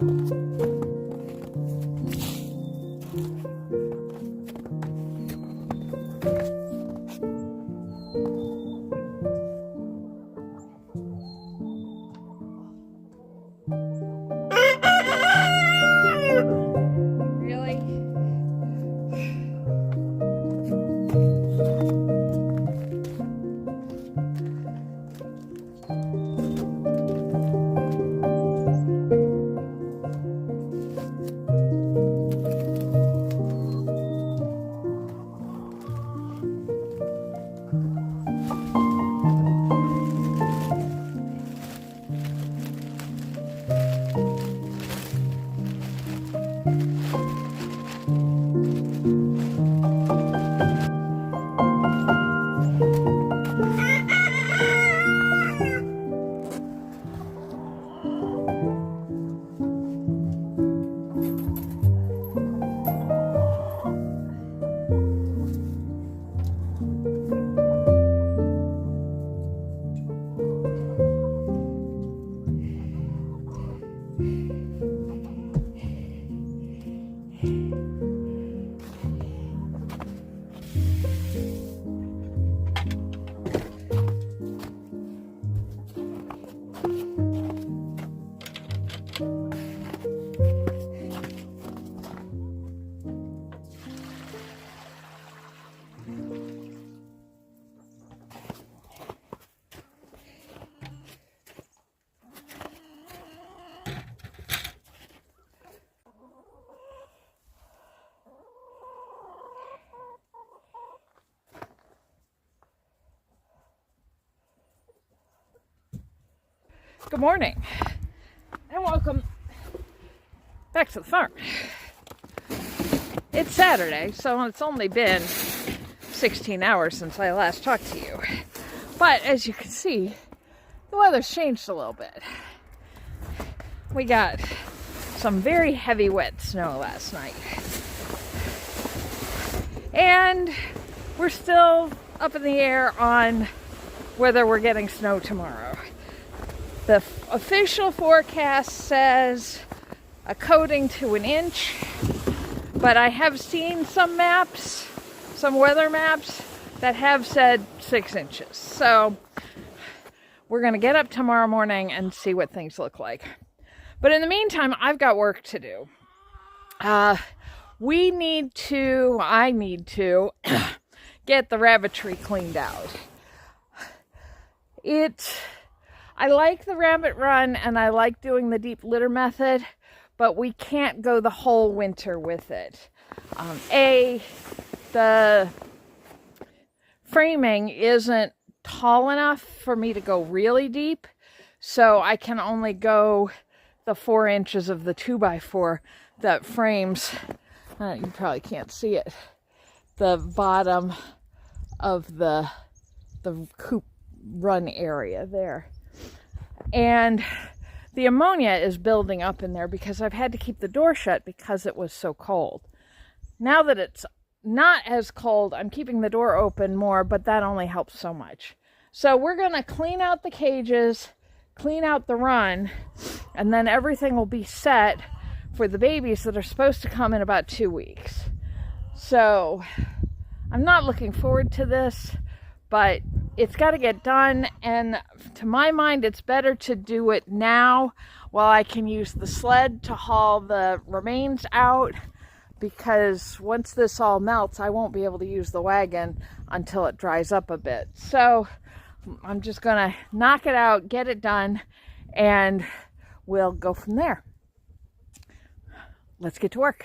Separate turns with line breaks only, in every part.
Good morning and welcome back to the farm. It's Saturday, so it's only been 16 hours since I last talked to you. But as you can see, the weather's changed a little bit. We got some very heavy wet snow last night. And we're still up in the air on whether we're getting snow tomorrow. The official forecast says a coating to an inch, but I have seen some maps, some weather maps, that have said 6 inches. So we're going to get up tomorrow morning and see what things look like. But in the meantime, I've got work to do. I need to get the Rabbitry cleaned out. I like the rabbit run and I like doing the deep litter method, but we can't go the whole winter with it. The framing isn't tall enough for me to go really deep, so I can only go the 4 inches of the 2x4 that frames, you probably can't see it, the bottom of the coop run area there. And the ammonia is building up in there because I've had to keep the door shut because it was so cold. Now that it's not as cold, I'm keeping the door open more, but that only helps so much. So we're going to clean out the cages, clean out the run, and then everything will be set for the babies that are supposed to come in about 2 weeks. So I'm not looking forward to this, but it's got to get done, and to my mind, it's better to do it now while I can use the sled to haul the remains out, because once this all melts, I won't be able to use the wagon until it dries up a bit. So I'm just going to knock it out, get it done, and we'll go from there. Let's get to work.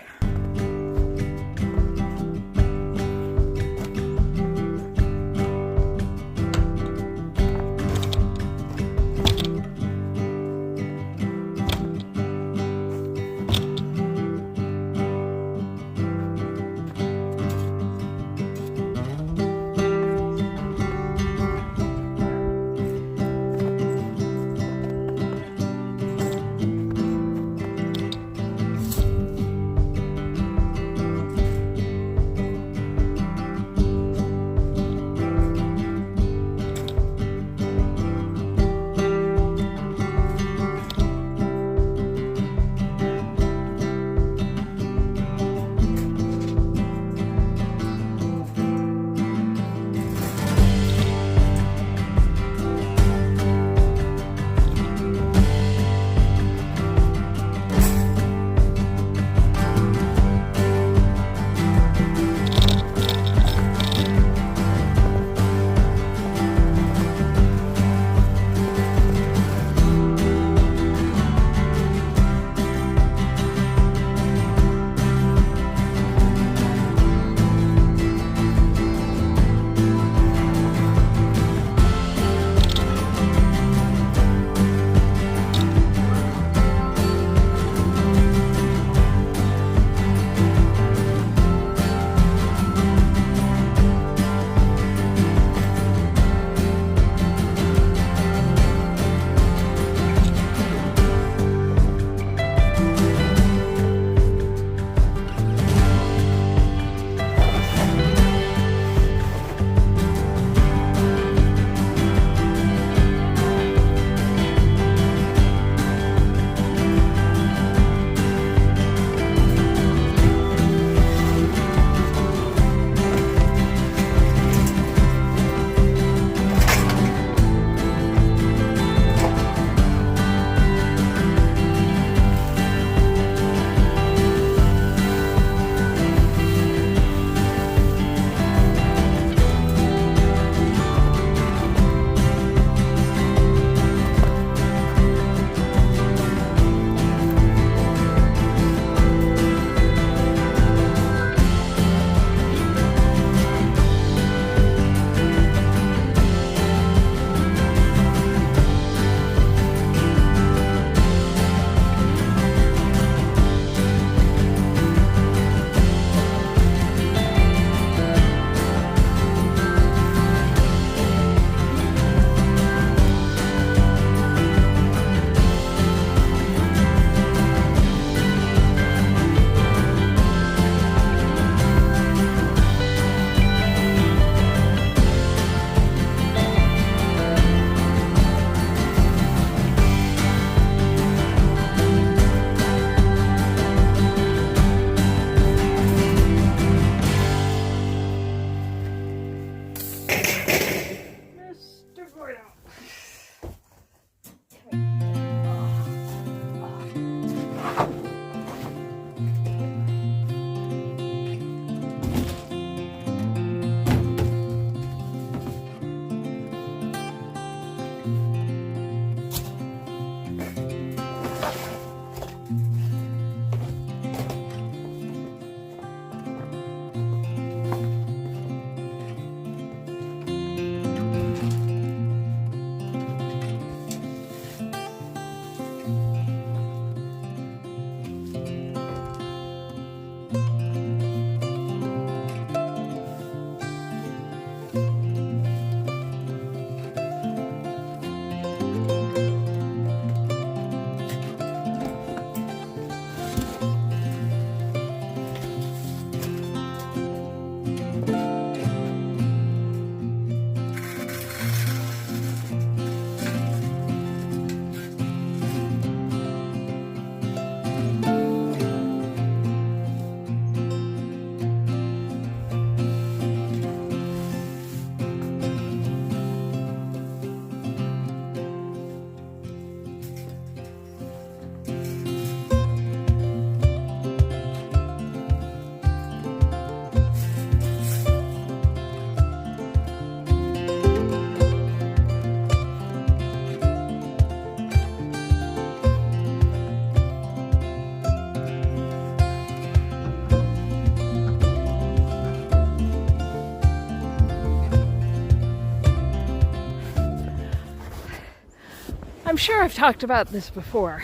I'm sure I've talked about this before,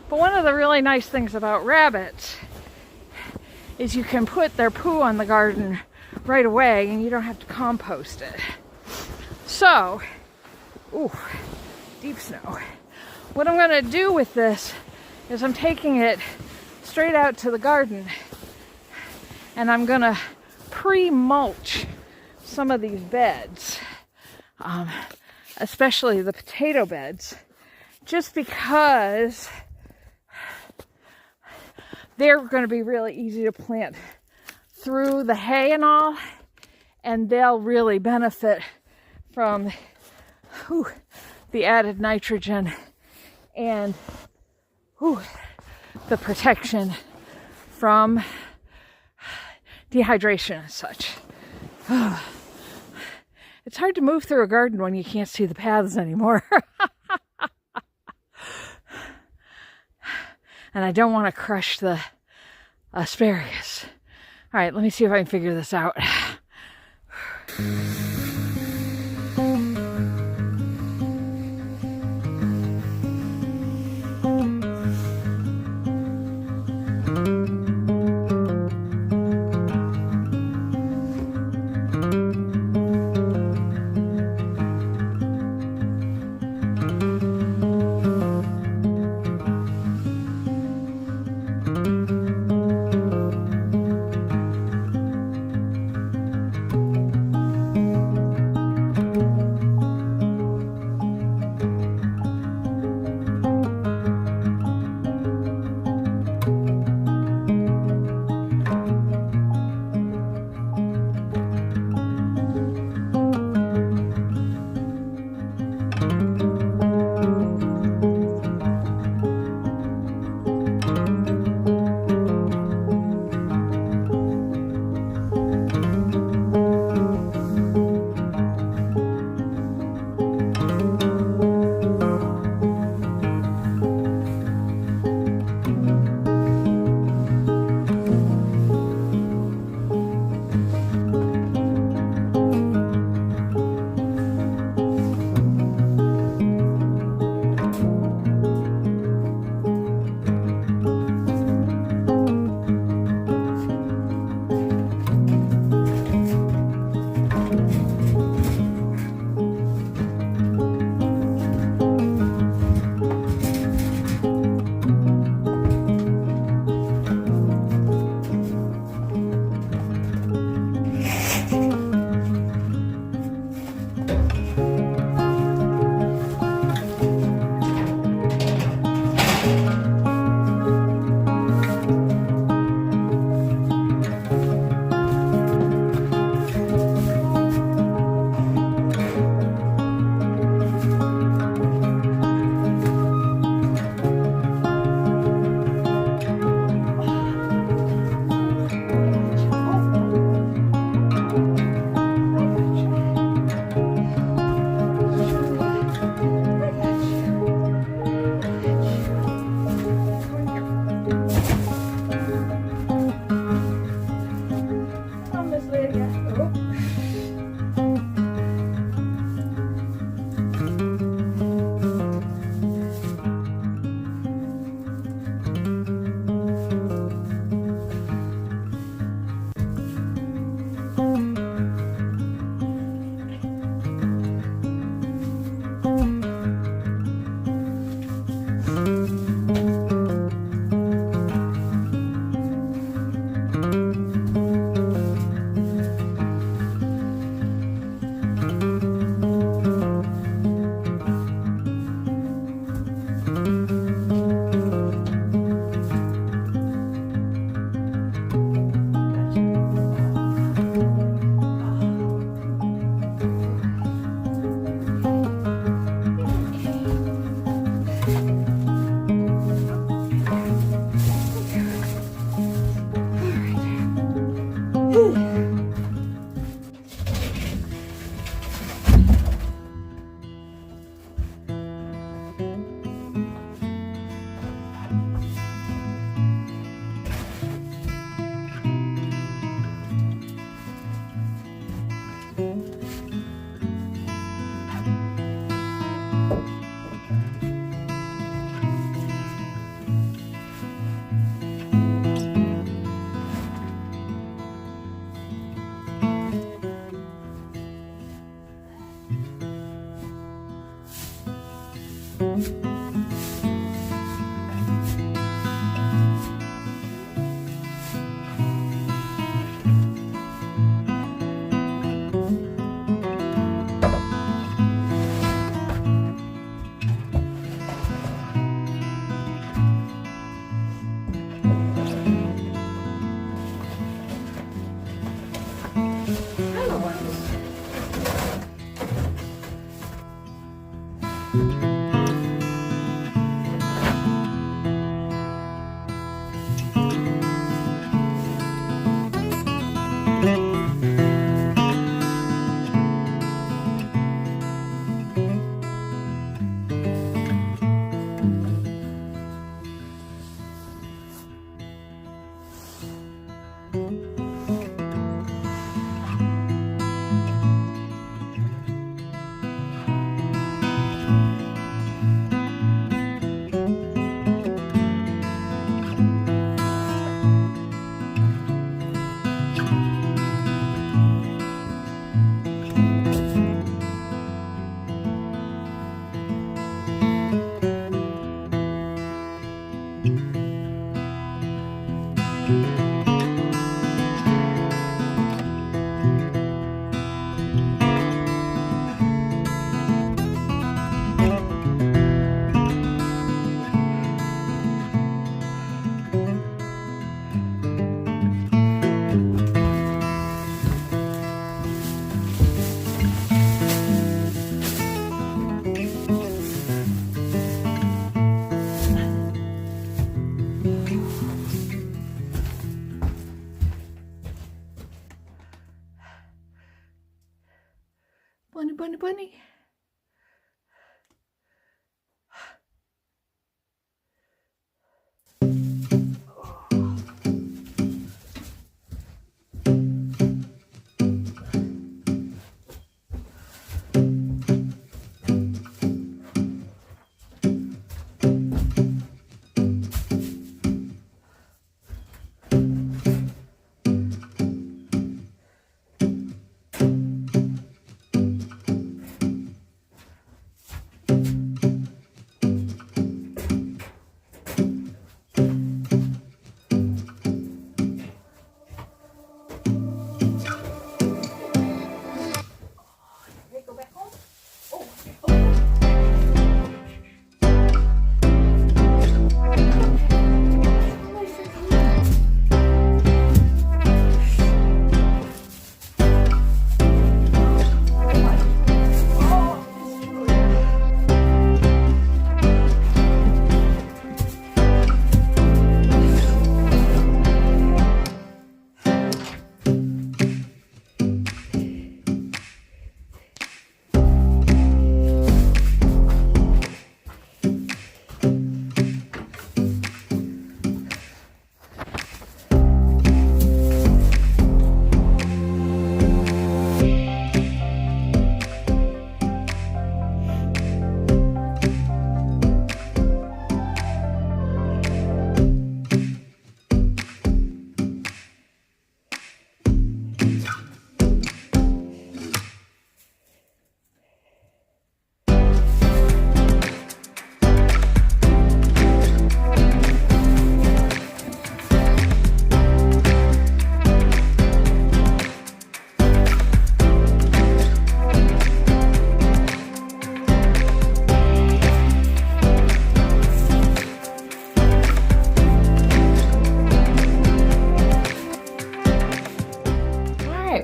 but one of the really nice things about rabbits is you can put their poo on the garden right away and you don't have to compost it. So, ooh, deep snow. What I'm going to do with this is I'm taking it straight out to the garden and I'm going to pre-mulch some of these beds, especially the potato beds, just because they're going to be really easy to plant through the hay and all, and they'll really benefit from the added nitrogen and the protection from dehydration and such. It's hard to move through a garden when you can't see the paths anymore. And I don't want to crush the asparagus. All right, let me see if I can figure this out.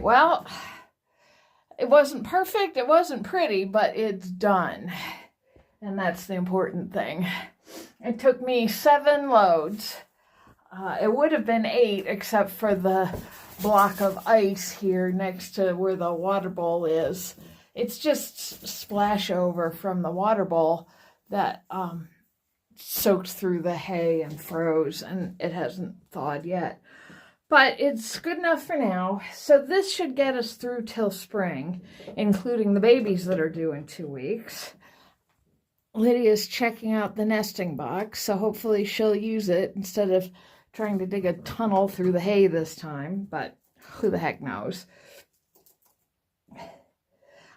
well, it wasn't perfect, it wasn't pretty, but it's done. And that's the important thing. It took me 7 loads. It would have been 8 except for the block of ice here next to where the water bowl is. It's just splash over from the water bowl that soaked through the hay and froze, and it hasn't thawed yet. But it's good enough for now. So this should get us through till spring, including the babies that are due in 2 weeks. Lydia's checking out the nesting box, so hopefully she'll use it instead of trying to dig a tunnel through the hay this time, but who the heck knows.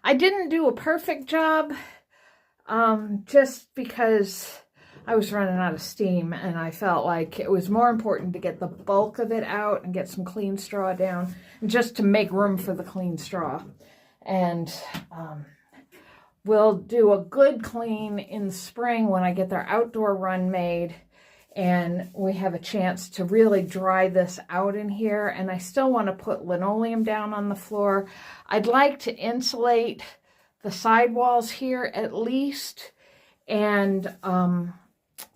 I didn't do a perfect job, just because I was running out of steam, and I felt like it was more important to get the bulk of it out and get some clean straw down, just to make room for the clean straw. And we'll do a good clean in spring when I get their outdoor run made, and we have a chance to really dry this out in here. And I still want to put linoleum down on the floor. I'd like to insulate the sidewalls here at least, and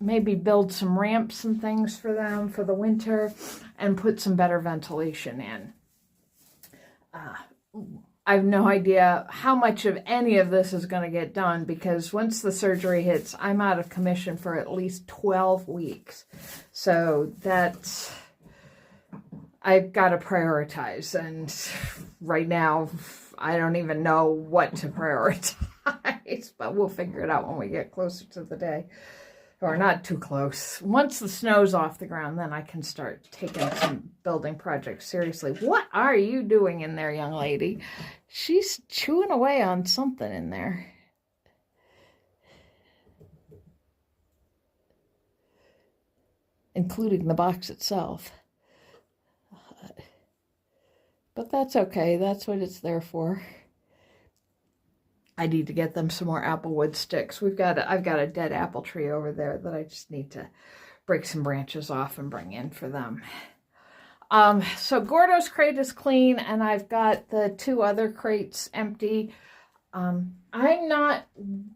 maybe build some ramps and things for them for the winter, and put some better ventilation in. I have no idea how much of any of this is going to get done, because once the surgery hits, I'm out of commission for at least 12 weeks. So that's, I've got to prioritize. And right now, I don't even know what to prioritize, but we'll figure it out when we get closer to the day. Or not too close. Once the snow's off the ground, then I can start taking some building projects seriously. What are you doing in there, young lady? She's chewing away on something in there. Including the box itself. But that's okay. That's what it's there for. I need to get them some more applewood sticks. I've got a dead apple tree over there that I just need to break some branches off and bring in for them. So Gordo's crate is clean, and I've got the 2 other crates empty. I'm not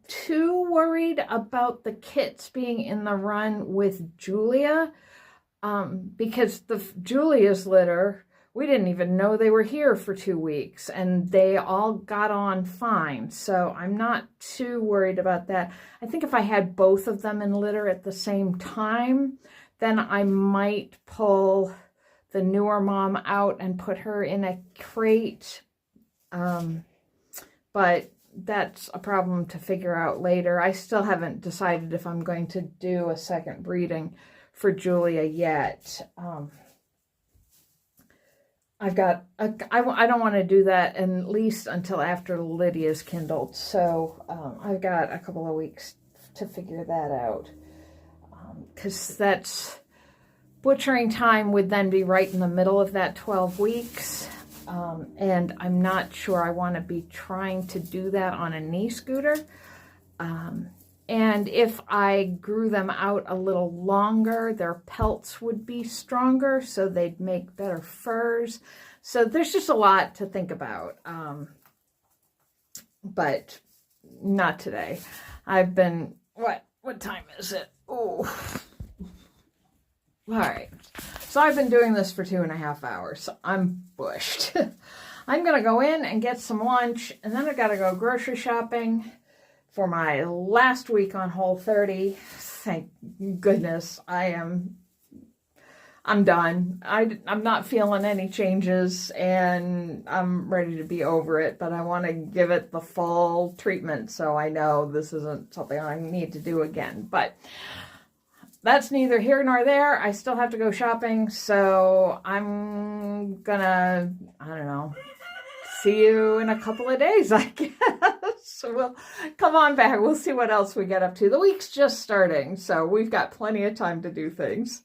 too worried about the kits being in the run with Julia, because Julia's litter, we didn't even know they were here for 2 weeks, and they all got on fine. So I'm not too worried about that. I think if I had both of them in litter at the same time, then I might pull the newer mom out and put her in a crate. But that's a problem to figure out later. I still haven't decided if I'm going to do a second breeding for Julia yet. I don't want to do that at least until after Lydia's kindled. So I've got a couple of weeks to figure that out. Because that's butchering time would then be right in the middle of that 12 weeks. And I'm not sure I want to be trying to do that on a knee scooter. And if I grew them out a little longer, their pelts would be stronger, so they'd make better furs. So there's just a lot to think about. But not today. I've been, what time is it? Oh, all right. So I've been doing this for 2.5 hours. So I'm bushed. I'm going to go in and get some lunch, and then I got to go grocery shopping for my last week on Whole30. Thank goodness. I'm done. I'm not feeling any changes, and I'm ready to be over it, but I want to give it the full treatment so I know this isn't something I need to do again. But that's neither here nor there. I still have to go shopping, so I'm gonna, I don't know, see you in a couple of days, I guess. So we'll come on back. We'll see what else we get up to. The week's just starting, so we've got plenty of time to do things.